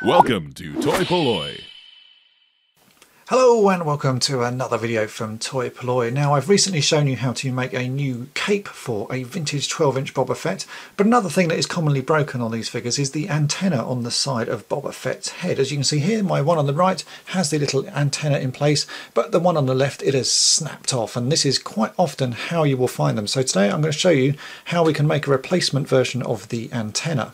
Welcome to toy-polloi. Hello and welcome to another video from toy-polloi. Now, I've recently shown you how to make a new cape for a vintage 12-inch Boba Fett, but another thing that is commonly broken on these figures is the antenna on the side of Boba Fett's head. As you can see here, my one on the right has the little antenna in place, but the one on the left, it has snapped off, and this is quite often how you will find them. So today I'm going to show you how we can make a replacement version of the antenna.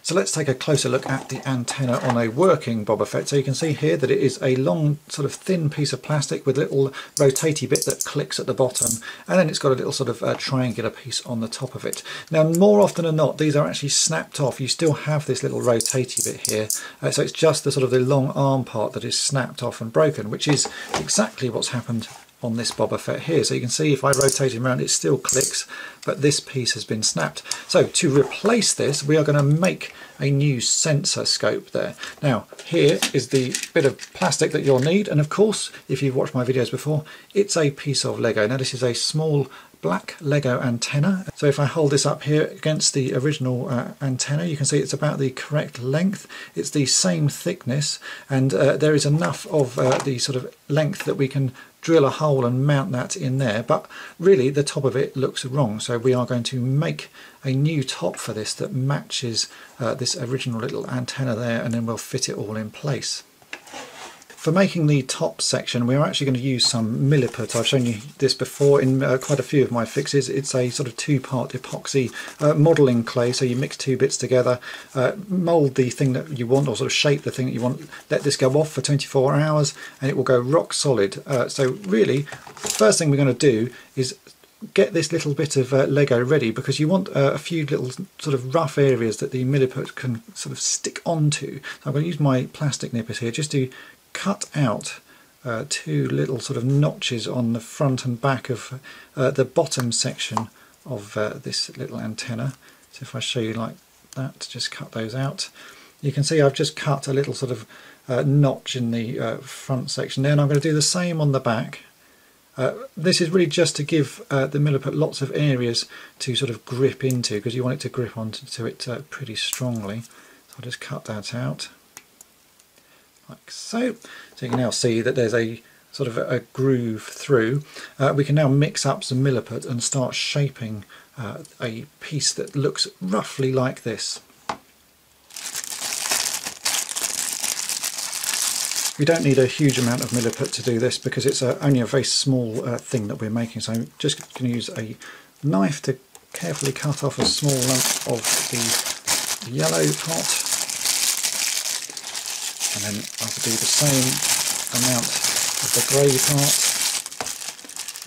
So let's take a closer look at the antenna on a working Boba Fett. So you can see here that it is a long sort of thin piece of plastic with a little rotatey bit that clicks at the bottom, and then it's got a little sort of triangular piece on the top of it. Now, more often than not, these are actually snapped off. You still have this little rotatey bit here, so it's just the sort of the long arm part that is snapped off and broken, which is exactly what's happened on this Boba Fett here. So you can see if I rotate him around, it still clicks, but this piece has been snapped. So to replace this, we are going to make a new sensor scope there. Now, here is the bit of plastic that you'll need, and of course, if you've watched my videos before, it's a piece of Lego. Now, this is a small black Lego antenna. So if I hold this up here against the original antenna, you can see it's about the correct length. It's the same thickness, and there is enough of the sort of length that we can drill a hole and mount that in there, but really the top of it looks wrong. So we are going to make a new top for this that matches this original little antenna there, and then we'll fit it all in place. For making the top section, we're actually going to use some milliput. I've shown you this before in quite a few of my fixes. It's a sort of two-part epoxy modelling clay, so you mix two bits together, mould the thing that you want, or sort of shape the thing that you want, let this go off for 24 hours and it will go rock solid. So really, the first thing we're going to do is get this little bit of Lego ready, because you want a few little sort of rough areas that the milliput can sort of stick onto. So I'm going to use my plastic nippers here just to cut out two little sort of notches on the front and back of the bottom section of this little antenna. So if I show you like that, just cut those out. You can see I've just cut a little sort of notch in the front section there, and I'm going to do the same on the back. This is really just to give the milliput lots of areas to sort of grip into, because you want it to grip onto it pretty strongly. So I'll just cut that out like so. So you can now see that there's a sort of a groove through. We can now mix up some milliput and start shaping a piece that looks roughly like this. We don't need a huge amount of milliput to do this, because it's only a very small thing that we're making. So I'm just going to use a knife to carefully cut off a small lump of the yellow part, and then I'll do the same amount of the grey part.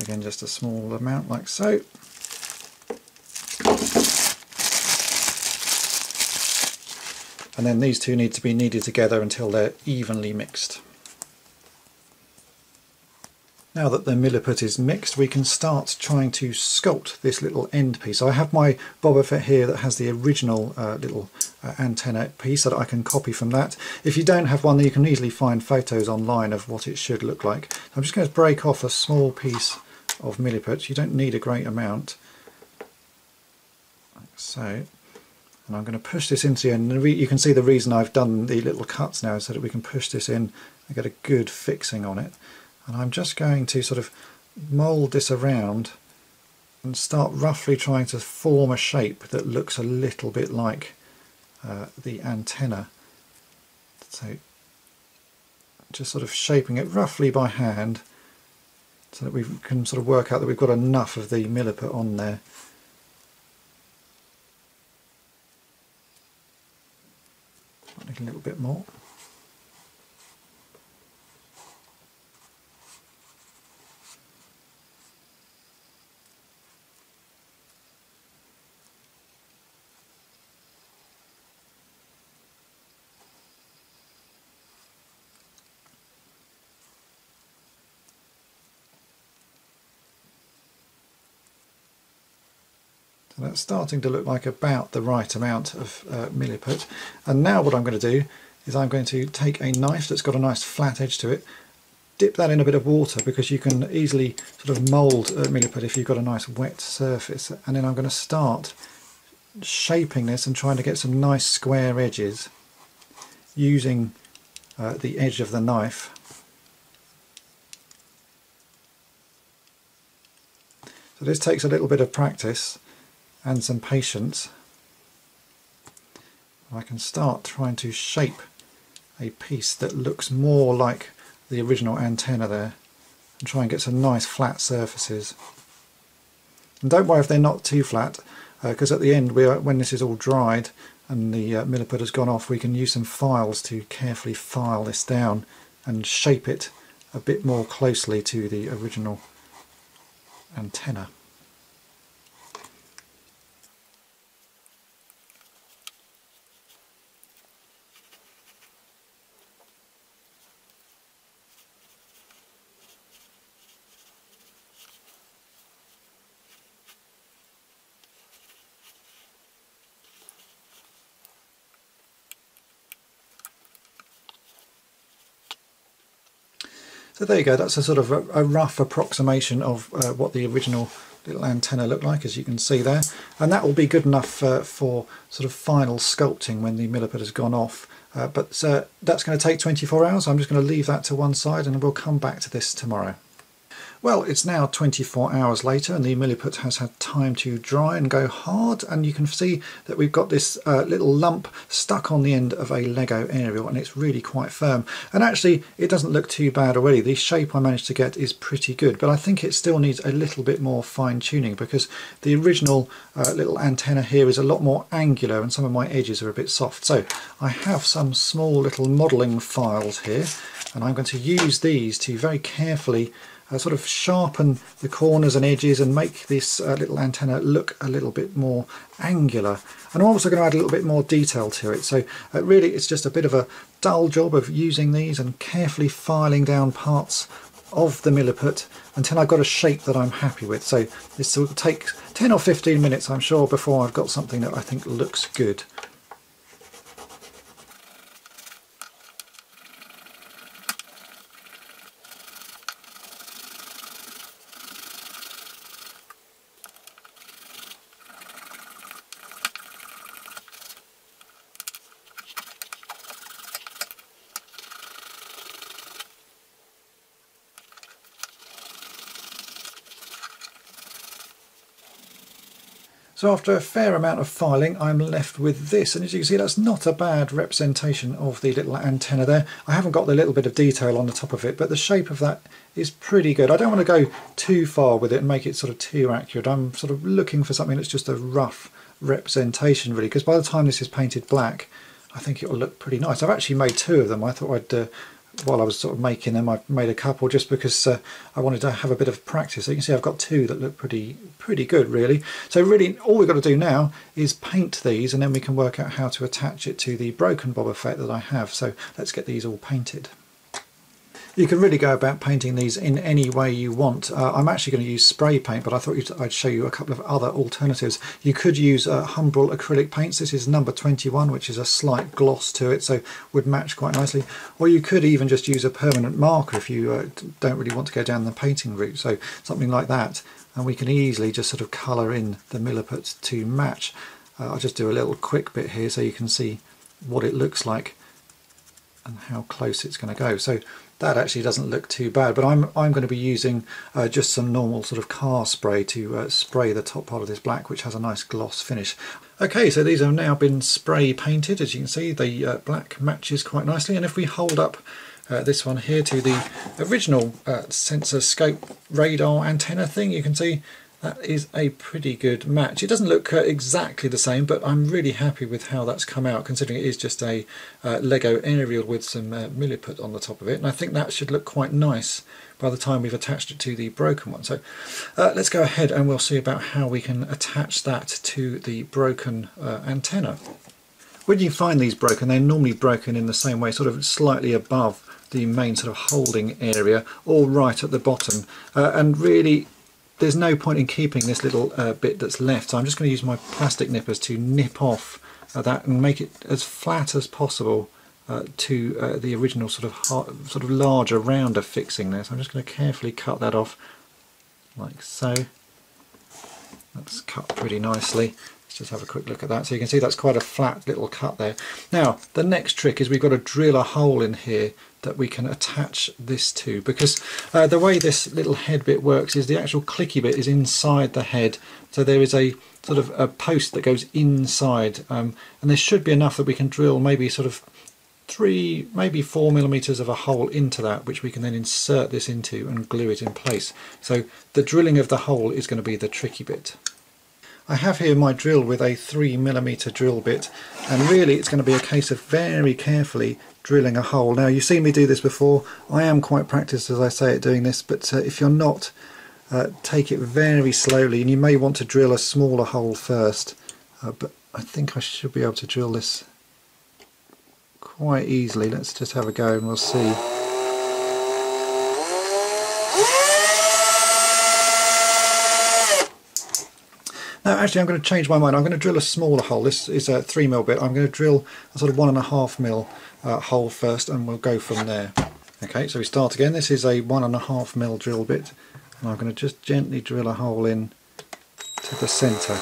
Again, just a small amount like so. And then these two need to be kneaded together until they're evenly mixed. Now that the milliput is mixed, we can start trying to sculpt this little end piece. So I have my Boba Fett here that has the original little antenna piece that I can copy from that. If you don't have one, then you can easily find photos online of what it should look like. So I'm just going to break off a small piece of milliput. You don't need a great amount. Like so. And I'm going to push this into the end. And you can see the reason I've done the little cuts now is so that we can push this in and get a good fixing on it. And I'm just going to sort of mould this around and start roughly trying to form a shape that looks a little bit like the antenna. So just sort of shaping it roughly by hand so that we can sort of work out that we've got enough of the milliput on there. A little bit more. So that's starting to look like about the right amount of milliput. And now what I'm going to do is I'm going to take a knife that's got a nice flat edge to it, dip that in a bit of water, because you can easily sort of mould milliput if you've got a nice wet surface, and then I'm going to start shaping this and trying to get some nice square edges using the edge of the knife. So this takes a little bit of practice and some patience. I can start trying to shape a piece that looks more like the original antenna there and try and get some nice flat surfaces. And don't worry if they're not too flat, because at the end, when this is all dried and the milliput has gone off, we can use some files to carefully file this down and shape it a bit more closely to the original antenna. So there you go, that's a sort of a rough approximation of what the original little antenna looked like, as you can see there. And that will be good enough for sort of final sculpting when the milliput has gone off. But that's going to take 24 hours. I'm just going to leave that to one side and we'll come back to this tomorrow. Well, it's now 24 hours later and the milliput has had time to dry and go hard, and you can see that we've got this little lump stuck on the end of a Lego aerial, and it's really quite firm. And actually it doesn't look too bad already. The shape I managed to get is pretty good, but I think it still needs a little bit more fine-tuning because the original little antenna here is a lot more angular and some of my edges are a bit soft. So I have some small little modelling files here, and I'm going to use these to very carefully sort of sharpen the corners and edges and make this little antenna look a little bit more angular. And I'm also going to add a little bit more detail to it. So really it's just a bit of a dull job of using these and carefully filing down parts of the milliput until I've got a shape that I'm happy with. So this will take 10 or 15 minutes, I'm sure, before I've got something that I think looks good. So after a fair amount of filing, I'm left with this, and as you can see, that's not a bad representation of the little antenna there. I haven't got the little bit of detail on the top of it, but the shape of that is pretty good. I don't want to go too far with it and make it sort of too accurate. I'm sort of looking for something that's just a rough representation really, because by the time this is painted black, I think it will look pretty nice. I've actually made two of them. I thought I'd while I was sort of making them, I made a couple just because I wanted to have a bit of practice. So you can see I've got two that look pretty good really. So really all we've got to do now is paint these, and then we can work out how to attach it to the broken Boba Fett that I have. So let's get these all painted. You can really go about painting these in any way you want. I'm actually going to use spray paint, but I thought I'd show you a couple of other alternatives. You could use Humbrol acrylic paints. This is number 21, which is a slight gloss to it, so would match quite nicely. Or you could even just use a permanent marker if you don't really want to go down the painting route, so something like that. And we can easily just sort of colour in the milliput to match. I'll just do a little quick bit here so you can see what it looks like and how close it's going to go. So that actually doesn't look too bad, but I'm going to be using just some normal sort of car spray to spray the top part of this black, which has a nice gloss finish. Okay, so these have now been spray painted. As you can see, the black matches quite nicely, and if we hold up this one here to the original sensor scope radar antenna thing, you can see that is a pretty good match. It doesn't look exactly the same, but I'm really happy with how that's come out, considering it is just a Lego aerial with some milliput on the top of it, and I think that should look quite nice by the time we've attached it to the broken one. So let's go ahead and we'll see about how we can attach that to the broken antenna. When you find these broken, they're normally broken in the same way, sort of slightly above the main sort of holding area, or right at the bottom, and really there's no point in keeping this little bit that's left, so I'm just going to use my plastic nippers to nip off that and make it as flat as possible to the original sort of larger, rounder fixing there. So I'm just going to carefully cut that off like so. That's cut pretty nicely. Let's just have a quick look at that. So you can see that's quite a flat little cut there. Now, the next trick is we've got to drill a hole in here that we can attach this to, because the way this little head bit works is the actual clicky bit is inside the head. So there is a sort of a post that goes inside, and there should be enough that we can drill maybe sort of 3, maybe 4 millimeters of a hole into that, which we can then insert this into and glue it in place. So the drilling of the hole is going to be the tricky bit. I have here my drill with a 3mm drill bit, and really it's going to be a case of very carefully drilling a hole. Now, you've seen me do this before. I am quite practiced, as I say, at doing this, but if you're not, take it very slowly, and you may want to drill a smaller hole first, but I think I should be able to drill this quite easily. Let's just have a go and we'll see. Now, actually, I'm going to change my mind. I'm going to drill a smaller hole. This is a 3mm bit. I'm going to drill a sort of 1.5mm hole first, and we'll go from there. Okay, so we start again. This is a 1.5mm drill bit, and I'm going to just gently drill a hole in to the centre.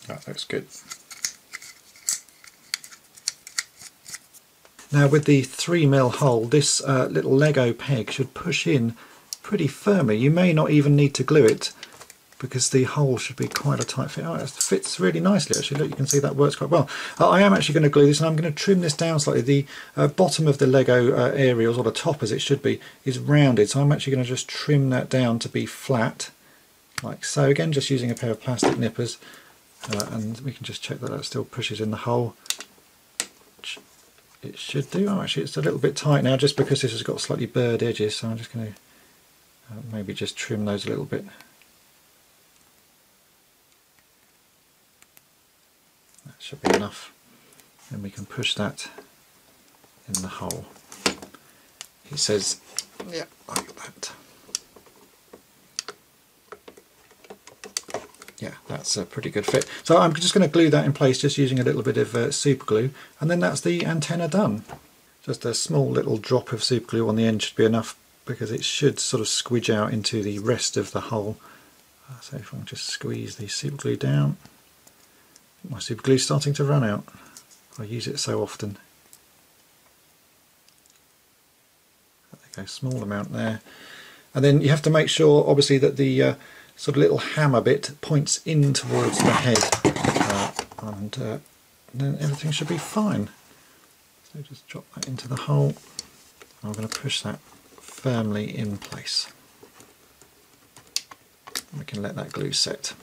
That looks good. Now, with the 3mm hole, this little Lego peg should push in pretty firmly. You may not even need to glue it, because the hole should be quite a tight fit. Oh, it fits really nicely actually. Look, you can see that works quite well. I am actually going to glue this, and I'm going to trim this down slightly. The bottom of the Lego areas, or the top as it should be, is rounded, so I'm actually going to just trim that down to be flat, like so. Again, just using a pair of plastic nippers. And we can just check that that still pushes in the hole, which it should do. Oh, actually it's a little bit tight now, just because this has got slightly burred edges, so I'm just going to maybe just trim those a little bit. That should be enough. Then we can push that in the hole. He says, yeah, like that. Yeah, that's a pretty good fit. So I'm just going to glue that in place, just using a little bit of super glue, and then that's the antenna done. Just a small little drop of super glue on the end should be enough, because it should sort of squidge out into the rest of the hole. So if I can just squeeze the super glue down. My super glue's starting to run out. I use it so often. There we go, small amount there. And then you have to make sure, obviously, that the sort of little hammer bit points in towards the head, and then everything should be fine. So just drop that into the hole. I'm going to push that firmly in place. We can let that glue set.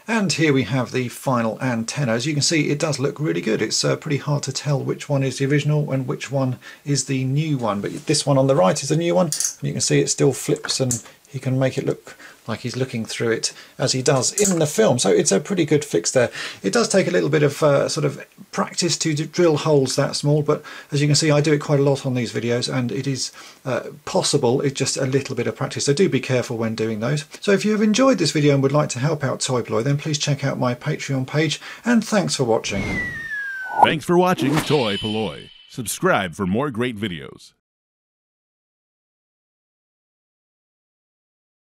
And here we have the final antenna. As you can see, it does look really good. It's pretty hard to tell which one is the original and which one is the new one. But this one on the right is the new one, and you can see it still flips, and he can make it look like he's looking through it as he does in the film. So it's a pretty good fix there. It does take a little bit of sort of practice to drill holes that small, but as you can see, I do it quite a lot on these videos, and it is possible. It's just a little bit of practice, so do be careful when doing those. So if you have enjoyed this video and would like to help out toy-polloi, then please check out my Patreon page, and thanks for watching. Thanks for watching toy-polloi. Subscribe for more great videos.